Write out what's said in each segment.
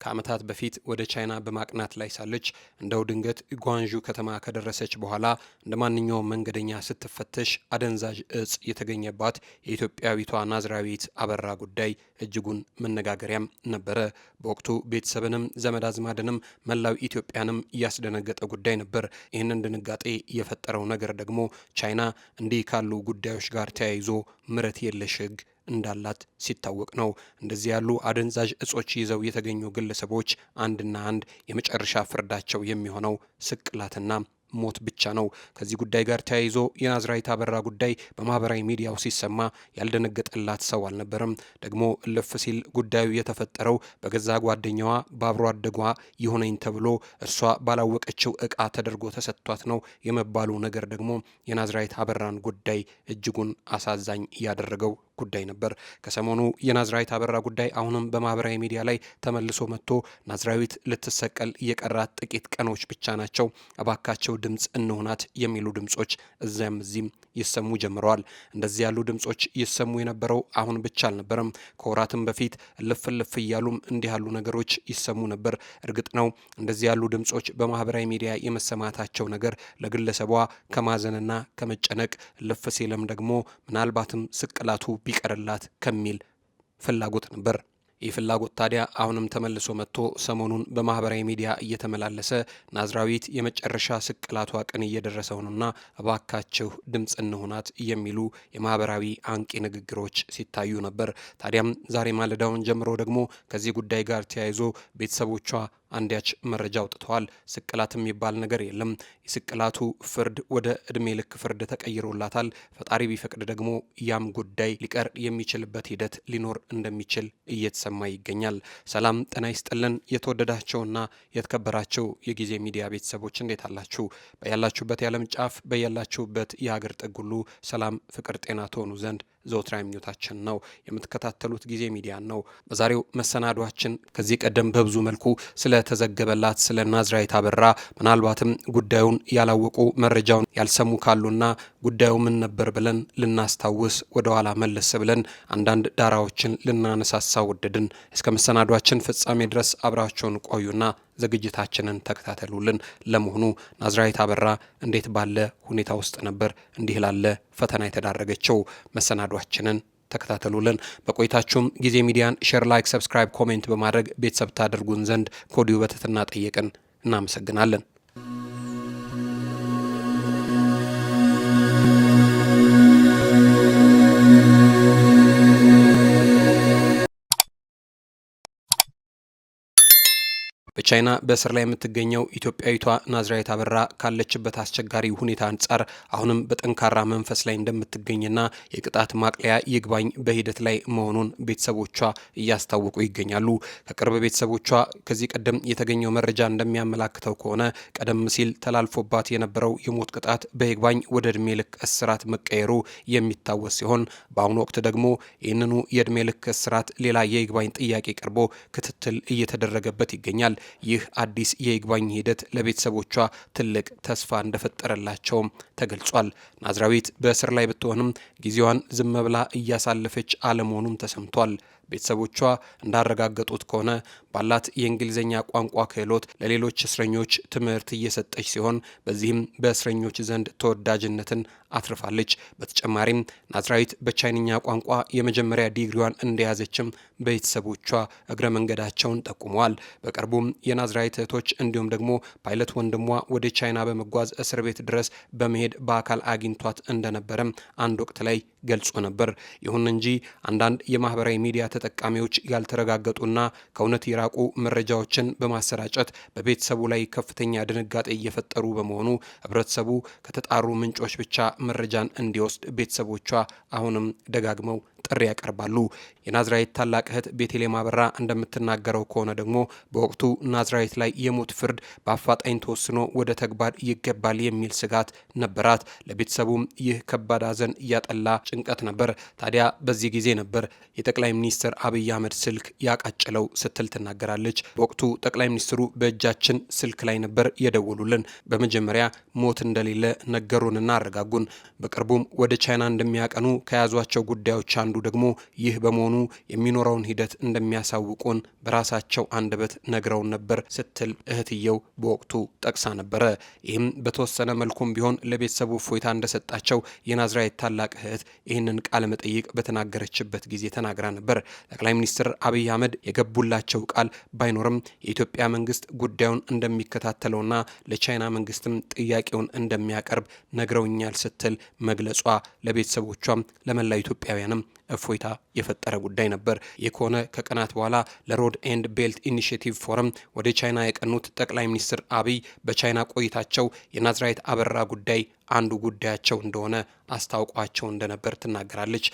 ከዓመታት በፊት ወደ ቻይና በማቅናት ላይ ሳለች እንደው ድንገት ጓንዡ ከተማ ከደረሰች በኋላ እንደ ማንኛውም መንገደኛ ስትፈተሽ አደንዛዥ እጽ የተገኘባት የኢትዮጵያዊቷ ናዝራዊት አበራ ጉዳይ እጅጉን መነጋገሪያም ነበረ። በወቅቱ ቤተሰብንም ዘመድ አዝማድንም መላው ኢትዮጵያንም እያስደነገጠ ጉዳይ ነበር። ይህንን ድንጋጤ የፈጠረው ነገር ደግሞ ቻይና እንዲህ ካሉ ጉዳዮች ጋር ተያይዞ ምሕረት የለሽ ሕግ እንዳላት ሲታወቅ ነው። እንደዚህ ያሉ አደንዛዥ እጾች ይዘው የተገኙ ግለሰቦች አንድና አንድ የመጨረሻ ፍርዳቸው የሚሆነው ስቅላትና ሞት ብቻ ነው። ከዚህ ጉዳይ ጋር ተያይዞ የናዝራዊት አበራ ጉዳይ በማህበራዊ ሚዲያው ሲሰማ ያልደነገጠላት ሰው አልነበረም። ደግሞ እልፍ ሲል ጉዳዩ የተፈጠረው በገዛ ጓደኛዋ በአብሮ አደጓ ይሆነኝ ተብሎ እርሷ ባላወቀችው እቃ ተደርጎ ተሰጥቷት ነው የመባሉ ነገር ደግሞ የናዝራዊት አበራን ጉዳይ እጅጉን አሳዛኝ ያደረገው ጉዳይ ነበር። ከሰሞኑ የናዝራዊት አበራ ጉዳይ አሁንም በማህበራዊ ሚዲያ ላይ ተመልሶ መጥቶ ናዝራዊት ልትሰቀል የቀራት ጥቂት ቀኖች ብቻ ናቸው፣ እባካቸው ድምፅ እንሆናት የሚሉ ድምጾች እዚያም እዚህም ይሰሙ ጀምረዋል። እንደዚህ ያሉ ድምጾች ይሰሙ የነበረው አሁን ብቻ አልነበረም። ከወራትም በፊት ልፍ እያሉም እንዲህ ያሉ ነገሮች ይሰሙ ነበር። እርግጥ ነው እንደዚህ ያሉ ድምጾች በማህበራዊ ሚዲያ የመሰማታቸው ነገር ለግለሰቧ ከማዘንና ከመጨነቅ ልፍ ሲልም ደግሞ ምናልባትም ስቅላቱ ቢቀርላት ከሚል ፍላጎት ነበር። ይህ ፍላጎት ታዲያ አሁንም ተመልሶ መጥቶ ሰሞኑን በማህበራዊ ሚዲያ እየተመላለሰ ናዝራዊት የመጨረሻ ስቅላቷ ቀን እየደረሰው ነውና እባካችሁ ድምፅ እንሆናት የሚሉ የማህበራዊ አንቂ ንግግሮች ሲታዩ ነበር። ታዲያም ዛሬ ማለዳውን ጀምሮ ደግሞ ከዚህ ጉዳይ ጋር ተያይዞ ቤተሰቦቿ አንዳች መረጃ አውጥተዋል። ስቅላት የሚባል ነገር የለም። የስቅላቱ ፍርድ ወደ እድሜ ልክ ፍርድ ተቀይሮላታል። ፈጣሪ ቢፈቅድ ደግሞ ያም ጉዳይ ሊቀር የሚችልበት ሂደት ሊኖር እንደሚችል እየተሰማ ይገኛል። ሰላም ጤና ይስጥልን። የተወደዳቸውና የተከበራቸው የጊዜ ሚዲያ ቤተሰቦች እንዴት አላችሁ? በያላችሁበት የዓለም ጫፍ በያላችሁበት የሀገር ጥግ ሁሉ ሰላም፣ ፍቅር፣ ጤና ትሆኑ ዘንድ ዘወትር ምኞታችን ነው። የምትከታተሉት ጊዜ ሚዲያን ነው። በዛሬው መሰናዷችን ከዚህ ቀደም በብዙ መልኩ ስለተዘገበላት ስለ ናዝራዊት አበራ ምናልባትም ጉዳዩን ያላወቁ መረጃውን ያልሰሙ ካሉና ጉዳዩ ምን ነበር ብለን ልናስታውስ ወደኋላ መለስ ብለን አንዳንድ ዳራዎችን ልናነሳሳ ወደድን። እስከ መሰናዷችን ፍጻሜ ድረስ አብራቸውን ቆዩና ዝግጅታችንን ተከታተሉልን። ለመሆኑ ናዝራዊት አበራ እንዴት ባለ ሁኔታ ውስጥ ነበር እንዲህ ላለ ፈተና የተዳረገችው? መሰናዷችንን ተከታተሉልን። በቆይታችሁም ጊዜ ሚዲያን ሼር፣ ላይክ፣ ሰብስክራይብ፣ ኮሜንት በማድረግ ቤተሰብ ታደርጉን ዘንድ ከወዲሁ በትህትና ጠየቅን። እናመሰግናለን። በቻይና በእስር ላይ የምትገኘው ኢትዮጵያዊቷ ናዝራዊት አበራ ካለችበት አስቸጋሪ ሁኔታ አንጻር አሁንም በጠንካራ መንፈስ ላይ እንደምትገኝና የቅጣት ማቅለያ ይግባኝ በሂደት ላይ መሆኑን ቤተሰቦቿ እያስታወቁ ይገኛሉ። ከቅርብ ቤተሰቦቿ ከዚህ ቀደም የተገኘው መረጃ እንደሚያመላክተው ከሆነ ቀደም ሲል ተላልፎባት የነበረው የሞት ቅጣት በይግባኝ ወደ እድሜ ልክ እስራት መቀየሩ የሚታወስ ሲሆን በአሁኑ ወቅት ደግሞ ይህንኑ የእድሜ ልክ እስራት ሌላ የይግባኝ ጥያቄ ቀርቦ ክትትል እየተደረገበት ይገኛል። ይህ አዲስ የይግባኝ ሂደት ለቤተሰቦቿ ትልቅ ተስፋ እንደፈጠረላቸውም ተገልጿል። ናዝራዊት በእስር ላይ ብትሆንም ጊዜዋን ዝም ብላ እያሳለፈች አለመሆኑም ተሰምቷል። ቤተሰቦቿ እንዳረጋገጡት ከሆነ ባላት የእንግሊዝኛ ቋንቋ ክህሎት ለሌሎች እስረኞች ትምህርት እየሰጠች ሲሆን በዚህም በእስረኞች ዘንድ ተወዳጅነትን አትርፋለች። በተጨማሪም ናዝራዊት በቻይንኛ ቋንቋ የመጀመሪያ ዲግሪዋን እንደያዘችም ቤተሰቦቿ እግረ መንገዳቸውን ጠቁመዋል። በቅርቡም የናዝራዊት እህቶች እንዲሁም ደግሞ ፓይለት ወንድሟ ወደ ቻይና በመጓዝ እስር ቤት ድረስ በመሄድ በአካል አግኝቷት እንደነበረም አንድ ወቅት ላይ ገልጾ ነበር። ይሁን እንጂ አንዳንድ የማህበራዊ ሚዲያ ተጠቃሚዎች ያልተረጋገጡና ከእውነት የራቁ መረጃዎችን በማሰራጨት በቤተሰቡ ላይ ከፍተኛ ድንጋጤ እየፈጠሩ በመሆኑ ህብረተሰቡ ከተጣሩ ምንጮች ብቻ መረጃን እንዲወስድ ቤተሰቦቿ አሁንም ደጋግመው ጥሪ ያቀርባሉ። የናዝራዊት ታላቅ እህት ቤተልሔም አበራ እንደምትናገረው ከሆነ ደግሞ በወቅቱ ናዝራዊት ላይ የሞት ፍርድ በአፋጣኝ ተወስኖ ወደ ተግባር ይገባል የሚል ስጋት ነበራት። ለቤተሰቡም ይህ ከባድ ሐዘን እያጠላ ጭንቀት ነበር። ታዲያ በዚህ ጊዜ ነበር የጠቅላይ ሚኒስትር አብይ አህመድ ስልክ ያቃጨለው ስትል ትናገራለች። በወቅቱ ጠቅላይ ሚኒስትሩ በእጃችን ስልክ ላይ ነበር የደወሉልን። በመጀመሪያ ሞት እንደሌለ ነገሩንና አረጋጉን። በቅርቡም ወደ ቻይና እንደሚያቀኑ ከያዟቸው ጉዳዮች አንዱ ደግሞ ይህ በመሆኑ የሚኖረውን ሂደት እንደሚያሳውቁን በራሳቸው አንደበት ነግረውን ነበር ስትል እህትየው በወቅቱ ጠቅሳ ነበረ። ይህም በተወሰነ መልኩም ቢሆን ለቤተሰቡ እፎይታ እንደሰጣቸው የናዝራዊት ታላቅ እህት ይህንን ቃለ መጠይቅ በተናገረችበት ጊዜ ተናግራ ነበር። ጠቅላይ ሚኒስትር አብይ አህመድ የገቡላቸው ቃል ባይኖርም የኢትዮጵያ መንግስት ጉዳዩን እንደሚከታተለውና ለቻይና መንግስትም ጥያቄውን እንደሚያቀርብ ነግረውኛል ስትል መግለጿ ለቤተሰቦቿም ለመላው ኢትዮጵያውያንም እፎይታ የፈጠረ ጉዳይ ነበር። ይህ ከሆነ ከቀናት በኋላ ለሮድ ኤንድ ቤልት ኢኒሽቲቭ ፎረም ወደ ቻይና የቀኑት ጠቅላይ ሚኒስትር አብይ በቻይና ቆይታቸው የናዝራዊት አበራ ጉዳይ አንዱ ጉዳያቸው እንደሆነ አስታውቋቸው እንደነበር ትናገራለች።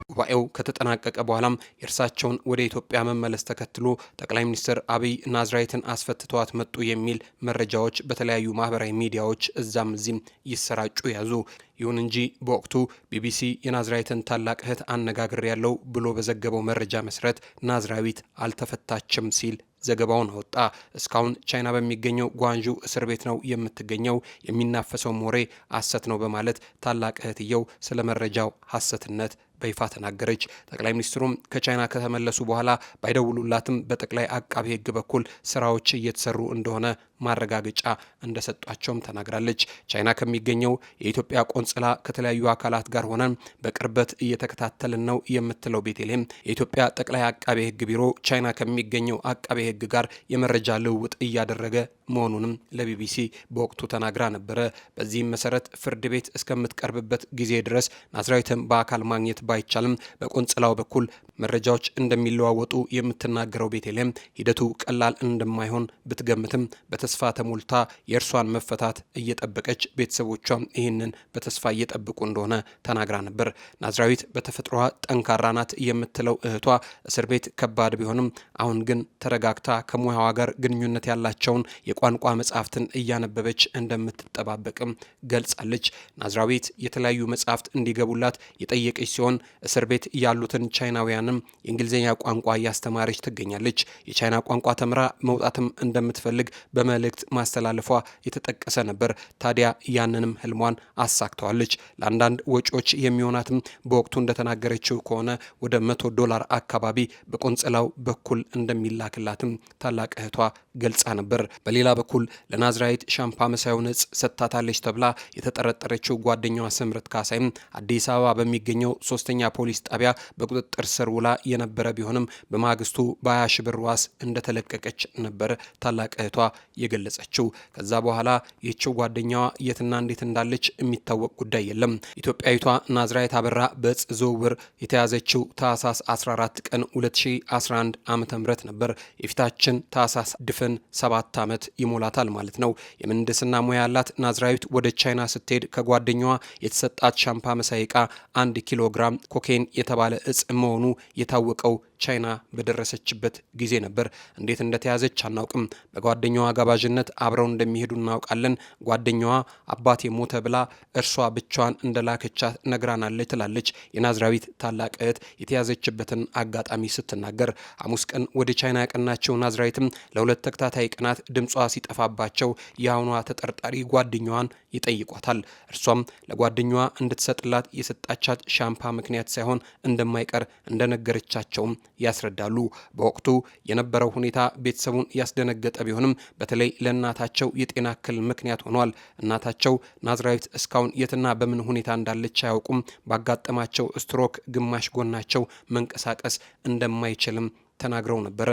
ጉባኤው ከተጠናቀቀ በኋላም የእርሳቸውን ወደ ኢትዮጵያ መመለስ ተከትሎ ጠቅላይ ሚኒስትር አብይ ናዝራዊትን አስፈትተዋት መጡ የሚል መረጃዎች በተለያዩ ማህበራዊ ሚዲያዎች እዛም እዚህም ይሰራጩ ያዙ። ይሁን እንጂ በወቅቱ ቢቢሲ የናዝራዊትን ታላቅ እህት አነጋግሬያለሁ ብሎ በዘገበው መረጃ መሰረት ናዝራዊት አልተፈታችም ሲል ዘገባውን አወጣ። እስካሁን ቻይና በሚገኘው ጓንዡ እስር ቤት ነው የምትገኘው፣ የሚናፈሰው ወሬ ሐሰት ነው በማለት ታላቅ እህትየው ስለ መረጃው ሐሰትነት በይፋ ተናገረች። ጠቅላይ ሚኒስትሩም ከቻይና ከተመለሱ በኋላ ባይደውሉላትም በጠቅላይ አቃቤ ሕግ በኩል ስራዎች እየተሰሩ እንደሆነ ማረጋገጫ እንደሰጧቸውም ተናግራለች። ቻይና ከሚገኘው የኢትዮጵያ ቆንጽላ ከተለያዩ አካላት ጋር ሆነን በቅርበት እየተከታተልን ነው የምትለው ቤተልሔም የኢትዮጵያ ጠቅላይ አቃቤ ሕግ ቢሮ ቻይና ከሚገኘው አቃቤ ሕግ ጋር የመረጃ ልውውጥ እያደረገ መሆኑንም ለቢቢሲ በወቅቱ ተናግራ ነበረ። በዚህም መሰረት ፍርድ ቤት እስከምትቀርብበት ጊዜ ድረስ ናዝራዊትን በአካል ማግኘት ባይቻልም በቆንጽላው በኩል መረጃዎች እንደሚለዋወጡ የምትናገረው ቤተልሔም ሂደቱ ቀላል እንደማይሆን ብትገምትም በተስፋ ተሞልታ የእርሷን መፈታት እየጠበቀች ቤተሰቦቿም ይህንን በተስፋ እየጠብቁ እንደሆነ ተናግራ ነበር። ናዝራዊት በተፈጥሮዋ ጠንካራ ናት የምትለው እህቷ እስር ቤት ከባድ ቢሆንም አሁን ግን ተረጋግታ ከሙያዋ ጋር ግንኙነት ያላቸውን የቋንቋ መጽሐፍትን እያነበበች እንደምትጠባበቅም ገልጻለች። ናዝራዊት የተለያዩ መጽሐፍት እንዲገቡላት የጠየቀች ሲሆን እስር ቤት ያሉትን ቻይናውያንም የእንግሊዝኛ ቋንቋ እያስተማረች ትገኛለች። የቻይና ቋንቋ ተምራ መውጣትም እንደምትፈልግ በመልእክት ማስተላለፏ የተጠቀሰ ነበር። ታዲያ ያንንም ህልሟን አሳክተዋለች። ለአንዳንድ ወጪዎች የሚሆናትም በወቅቱ እንደተናገረችው ከሆነ ወደ $100 አካባቢ በቆንጽላው በኩል እንደሚላክላትም ታላቅ እህቷ ገልጻ ነበር። በሌላ በኩል ለናዝራዊት ሻምፓ መሳዩን እጽ ሰጥታታለች ተብላ የተጠረጠረችው ጓደኛዋ ስምረት ካሳይም አዲስ አበባ በሚገኘው 3ኛ ፖሊስ ጣቢያ በቁጥጥር ስር ውላ የነበረ ቢሆንም በማግስቱ በ20 ሺህ ብር ዋስ እንደተለቀቀች ነበር ታላቅ እህቷ የገለጸችው። ከዛ በኋላ ይህችው ጓደኛዋ የትና እንዴት እንዳለች የሚታወቅ ጉዳይ የለም። ኢትዮጵያዊቷ ናዝራዊት አበራ በእጽ ዝውውር የተያዘችው ታህሳስ 14 ቀን 2011 ዓ.ም ነበር። የፊታችን ታህሳስ ድፍን 7 ዓመት ይሞላታል ማለት ነው። የምህንድስና ሙያ ያላት ናዝራዊት ወደ ቻይና ስትሄድ ከጓደኛዋ የተሰጣት ሻምፓ መሳይ ዕቃ 1 ኪሎ ግራም ኮኬን የተባለ እጽ መሆኑ የታወቀው ቻይና በደረሰችበት ጊዜ ነበር። እንዴት እንደተያዘች አናውቅም። በጓደኛዋ ጋባዥነት አብረው እንደሚሄዱ እናውቃለን። ጓደኛዋ አባቴ ሞተ ብላ እርሷ ብቻዋን እንደላከቻት ነግራናለች ትላለች የናዝራዊት ታላቅ እህት የተያዘችበትን አጋጣሚ ስትናገር። ሐሙስ ቀን ወደ ቻይና ያቀናቸው ናዝራዊትም ለ2 ተከታታይ ቀናት ድምጿ ሲጠፋባቸው የአሁኗ ተጠርጣሪ ጓደኛዋን ይጠይቋታል። እርሷም ለጓደኛዋ እንድትሰጥላት የሰጣቻት ሻምፓ ምክንያት ሳይሆን እንደማይቀር እንደነገረቻቸውም ያስረዳሉ። በወቅቱ የነበረው ሁኔታ ቤተሰቡን ያስደነገጠ ቢሆንም በተለይ ለእናታቸው የጤና እክል ምክንያት ሆኗል። እናታቸው ናዝራዊት እስካሁን የትና በምን ሁኔታ እንዳለች አያውቁም። ባጋጠማቸው ስትሮክ ግማሽ ጎናቸው መንቀሳቀስ እንደማይችልም ተናግረው ነበረ።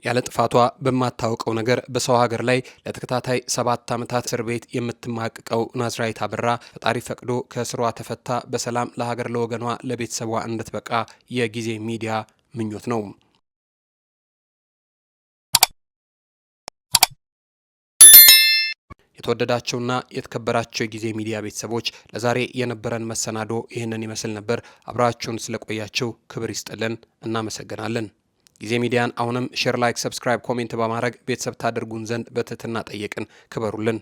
ያለ ጥፋቷ በማታውቀው ነገር በሰው ሀገር ላይ ለተከታታይ 7 ዓመታት እስር ቤት የምትማቅቀው ናዝራዊት አበራ ፈጣሪ ፈቅዶ ከእስሯ ተፈታ በሰላም ለሀገር ለወገኗ ለቤተሰቧ እንድትበቃ የጊዜ ሚዲያ ምኞት ነው። የተወደዳቸውና የተከበራቸው የጊዜ ሚዲያ ቤተሰቦች ለዛሬ የነበረን መሰናዶ ይህንን ይመስል ነበር። አብራችሁን ስለቆያችሁ ክብር ይስጥልን፣ እናመሰግናለን። ጊዜ ሚዲያን አሁንም ሼር፣ ላይክ፣ ሰብስክራይብ፣ ኮሜንት በማድረግ ቤተሰብ ታደርጉን ዘንድ በትህትና ጠየቅን። ክበሩልን።